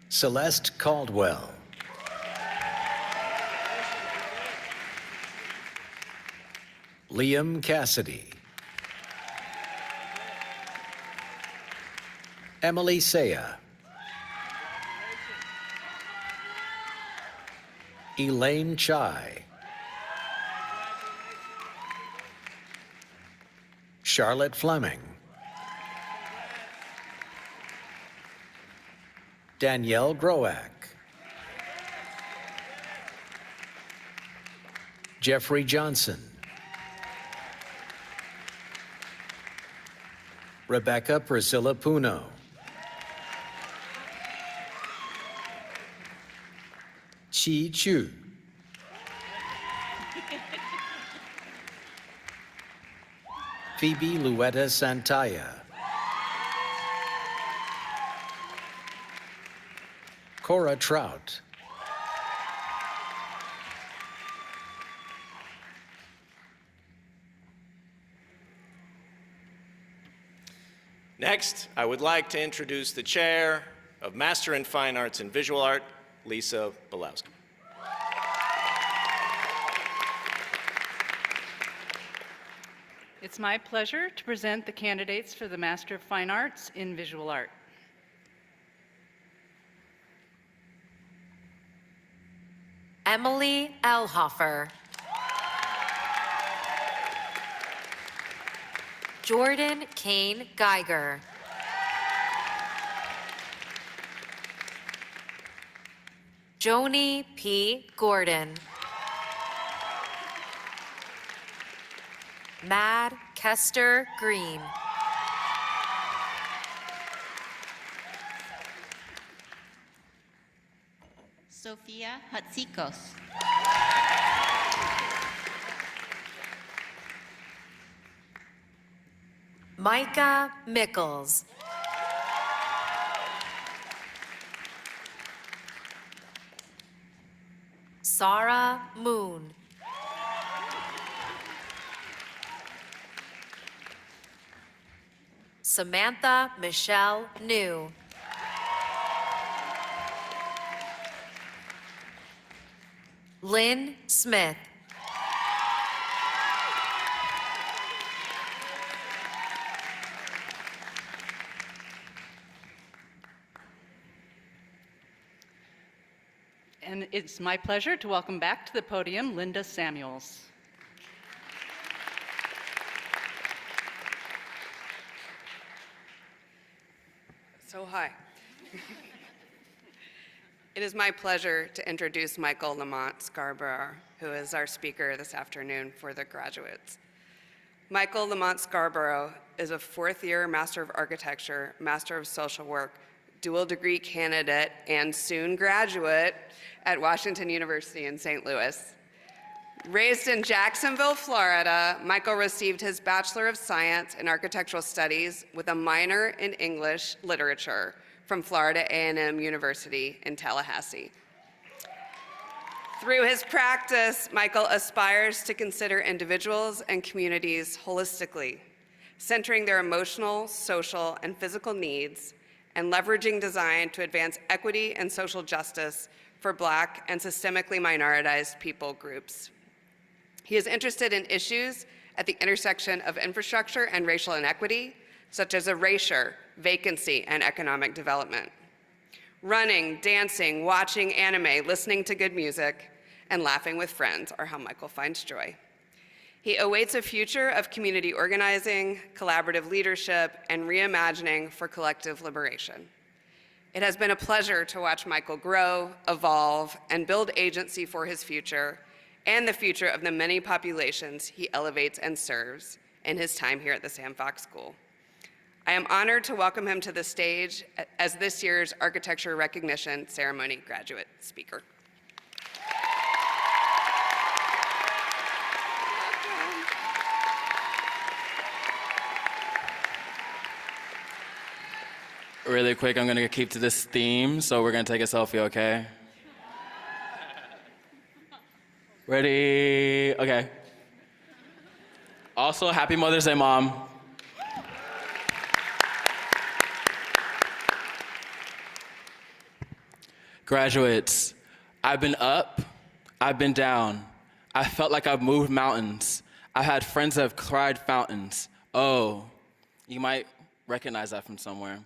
Celeste Caldwell. Liam Cassidy. Emily Saya. Elaine Chai. Charlotte Fleming. Danielle Groack. Jeffrey Johnson. Rebecca Priscilla Puno. Chi Chu. Phoebe Luetta Santaya. Cora Trout. Next, I would like to introduce the Chair of Master in Fine Arts and Visual Art, Lisa Belowski. It's my pleasure to present the candidates for the Master of Fine Arts in Visual Art. Emily Elhofer. Jordan Kane Geiger. Joni P. Gordon. Mad Kester Green. Sophia Hatzikos. Micah Mickles. Sarah Moon. Samantha Michelle New. Lynn Smith. And it's my pleasure to welcome back to the podium Linda Samuels. So high. It is my pleasure to introduce Michael Lamont Scarborough, who is our speaker this afternoon for the graduates. Michael Lamont Scarborough is a fourth-year Master of Architecture, Master of Social Work, dual degree candidate, and soon graduate at Washington University in St. Louis. Raised in Jacksonville, Florida, Michael received his Bachelor of Science in Architectural Studies with a minor in English Literature from Florida A&M University in Tallahassee. Through his practice, Michael aspires to consider individuals and communities holistically, centering their emotional, social, and physical needs, and leveraging design to advance equity and social justice for Black and systemically minoritized people groups. He is interested in issues at the intersection of infrastructure and racial inequity, such as erasure, vacancy, and economic development. Running, dancing, watching anime, listening to good music, and laughing with friends are how Michael finds joy. He awaits a future of community organizing, collaborative leadership, and reimagining for collective liberation. It has been a pleasure to watch Michael grow, evolve, and build agency for his future and the future of the many populations he elevates and serves in his time here at the Sam Fox School. I am honored to welcome him to the stage as this year's Architecture Recognition Ceremony graduate speaker. Really quick, I'm gonna keep to this theme, so we're gonna take a selfie, okay? Ready? Okay. Also, happy Mother's Day, Mom. Graduates, I've been up, I've been down. I felt like I've moved mountains. I've had friends that have cried fountains. Oh, you might recognize that from somewhere.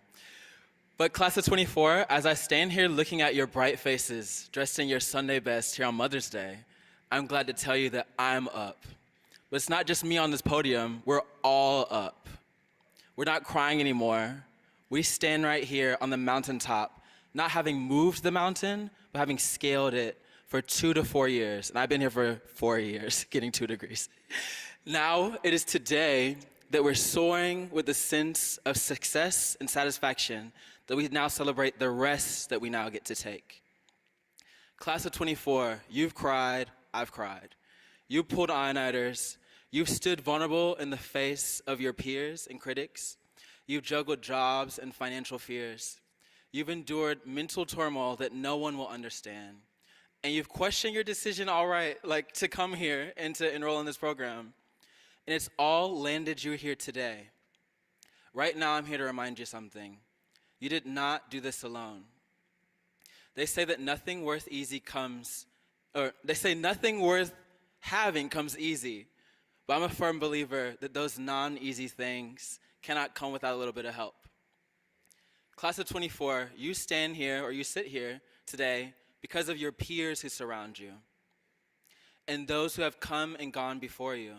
But class of 24, as I stand here looking at your bright faces, dressed in your Sunday best here on Mother's Day, I'm glad to tell you that I'm up. But it's not just me on this podium, we're all up. We're not crying anymore. We stand right here on the mountaintop, not having moved the mountain, but having scaled it for 2 to 4 years. And I've been here for 4 years, getting 2 degrees. Now, it is today that we're soaring with a sense of success and satisfaction that we now celebrate the rest that we now get to take. Class of 24, you've cried, I've cried. You pulled all-nighters. You've stood vulnerable in the face of your peers and critics. You've juggled jobs and financial fears. You've endured mental turmoil that no one will understand. And you've questioned your decision, all right, like to come here and to enroll in this program. And it's all landed you here today. Right now, I'm here to remind you something. You did not do this alone. They say that nothing worth having comes easy. But I'm a firm believer that those non-easy things cannot come without a little bit of help. Class of 24, you stand here or you sit here today because of your peers who surround you and those who have come and gone before you.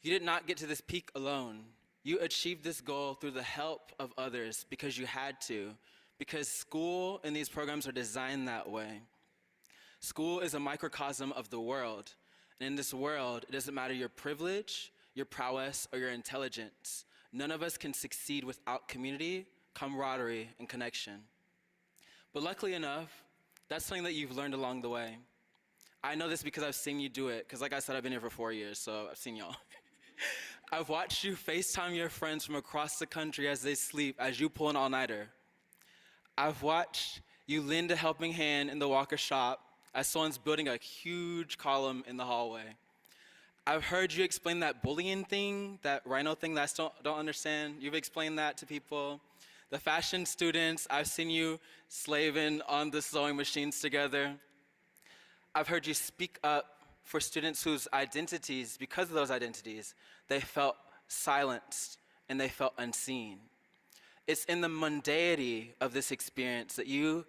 You did not get to this peak alone. You achieved this goal through the help of others because you had to, because school and these programs are designed that way. School is a microcosm of the world. And in this world, it doesn't matter your privilege, your prowess, or your intelligence. None of us can succeed without community, camaraderie, and connection. But luckily enough, that's something that you've learned along the way. I know this because I've seen you do it, because like I said, I've been here for 4 years, so I've seen y'all. I've watched you FaceTime your friends from across the country as they sleep, as you pull an all-nighter. I've watched you lend a helping hand in the Walker shop as someone's building a huge column in the hallway. I've heard you explain that bullying thing, that rhino thing that I still don't understand. You've explained that to people. The fashion students, I've seen you slaving on the sewing machines together. I've heard you speak up for students whose identities, because of those identities, they felt silenced and they felt unseen. It's in the mundanity of this experience that you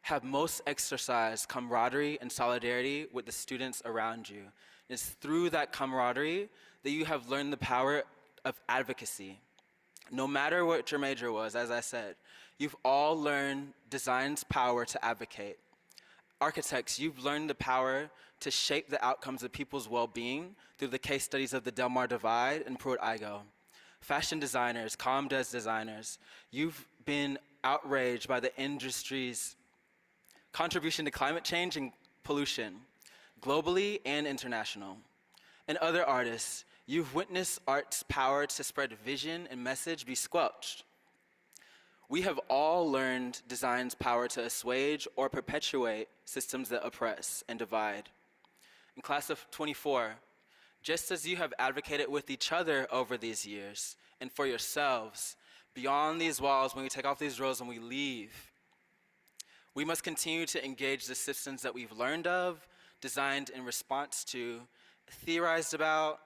have most exercised camaraderie and solidarity with the students around you. It's through that camaraderie that you have learned the power of advocacy. No matter what your major was, as I said, you've all learned design's power to advocate. Architects, you've learned the power to shape the outcomes of people's well-being through the case studies of the Del Mar Divide and Pruitt-Igoe. Fashion designers, ComDes designers, you've been outraged by the industry's contribution to climate change and pollution, globally and international. And other artists, you've witnessed art's power to spread vision and message be squelched. We have all learned design's power to assuage or perpetuate systems that oppress and divide. In class of 24, just as you have advocated with each other over these years and for yourselves, beyond these walls, when we take off these robes and we leave, we must continue to engage the systems that we've learned of, designed in response to, theorized about,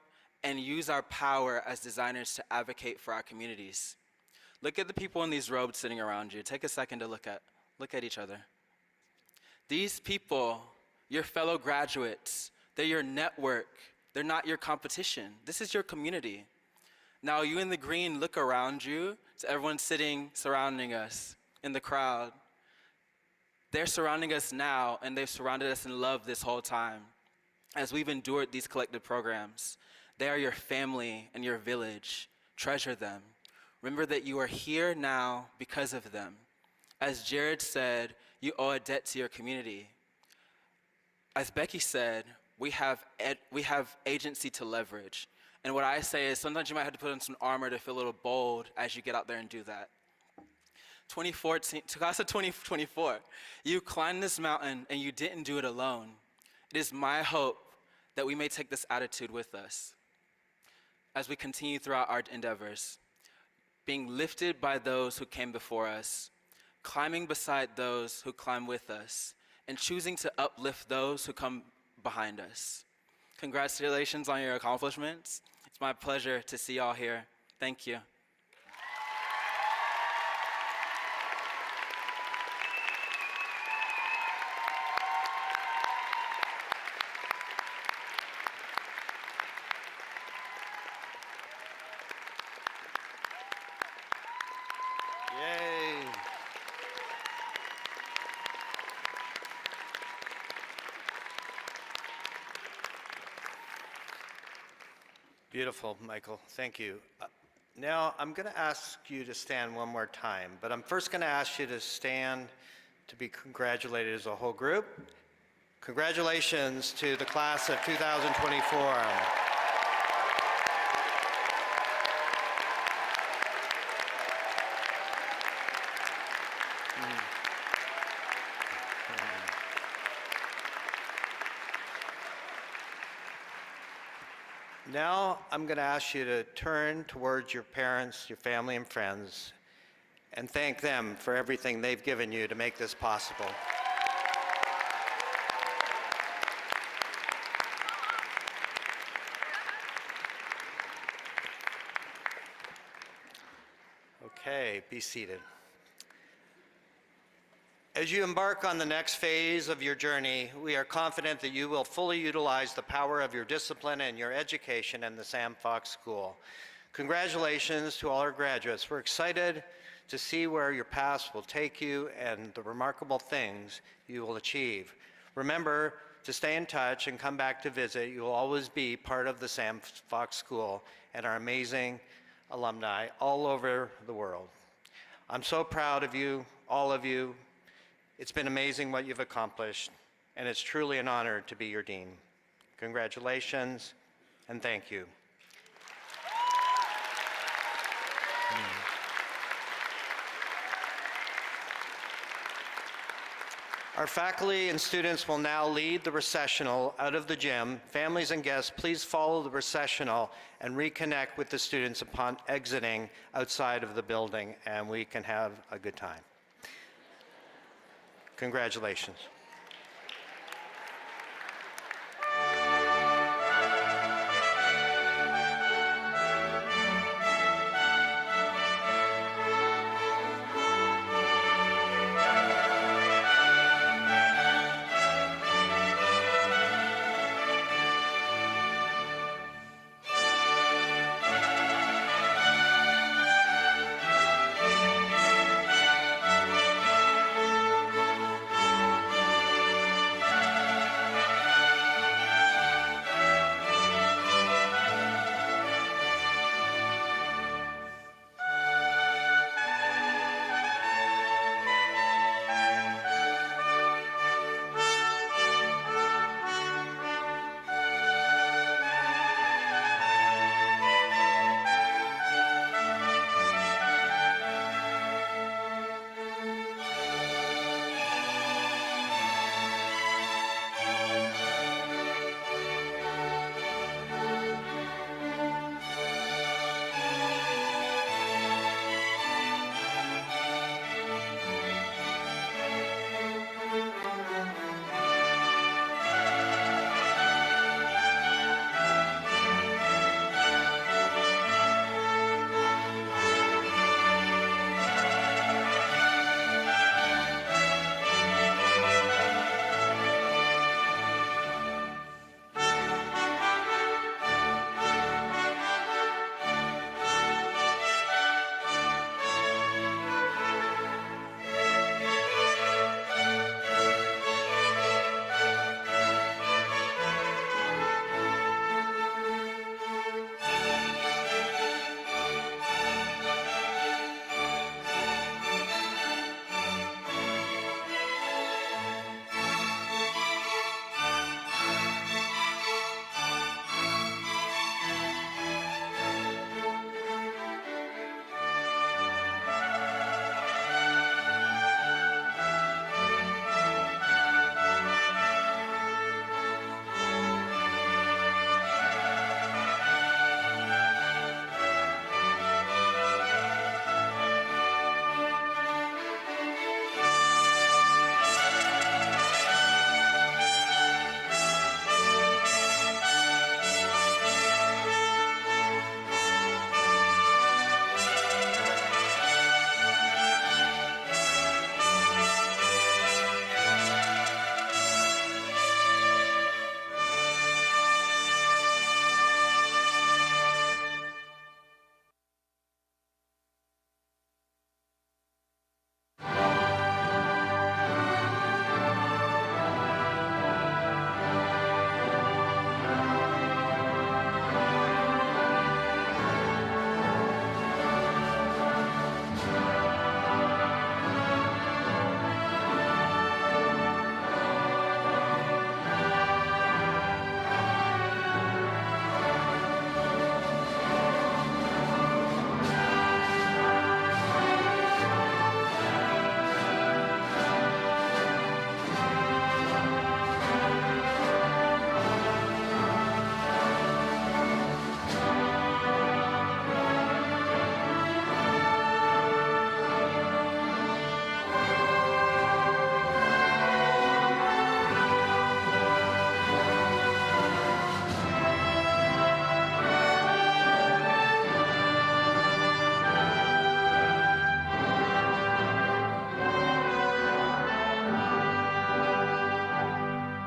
and use our power as designers to advocate for our communities. Look at the people in these robes sitting around you. Take a second to look at each other. These people, your fellow graduates, they're your network. They're not your competition. This is your community. Now you in the green, look around you to everyone sitting, surrounding us in the crowd. They're surrounding us now, and they've surrounded us in love this whole time as we've endured these collective programs. They are your family and your village. Treasure them. Remember that you are here now because of them. As Jared said, you owe a debt to your community. As Becky said, we have agency to leverage. And what I say is sometimes you might have to put on some armor to feel a little bold as you get out there and do that. 2014, class of 2024, you climbed this mountain and you didn't do it alone. It is my hope that we may take this attitude with us as we continue throughout our endeavors, being lifted by those who came before us, climbing beside those who climb with us, and choosing to uplift those who come behind us. Congratulations on your accomplishments. It's my pleasure to see y'all here. Thank you. Yay. Beautiful, Michael. Thank you. Now, I'm going to ask you to stand one more time, but I'm first going to ask you to stand to be congratulated as a whole group. Congratulations to the class of 2024. Now, I'm going to ask you to turn towards your parents, your family, and friends, and thank them for everything they've given you to make this possible. Okay, be seated. As you embark on the next phase of your journey, we are confident that you will fully utilize the power of your discipline and your education in the Sam Fox School. Congratulations to all our graduates. We're excited to see where your paths will take you and the remarkable things you will achieve. Remember to stay in touch and come back to visit. You will always be part of the Sam Fox School and our amazing alumni all over the world. I'm so proud of you, all of you. It's been amazing what you've accomplished, and it's truly an honor to be your dean. Congratulations, and thank you. Our faculty and students will now lead the recessional out of the gym. Families and guests, please follow the recessional and reconnect with the students upon exiting outside of the building, and we can have a good time. Congratulations.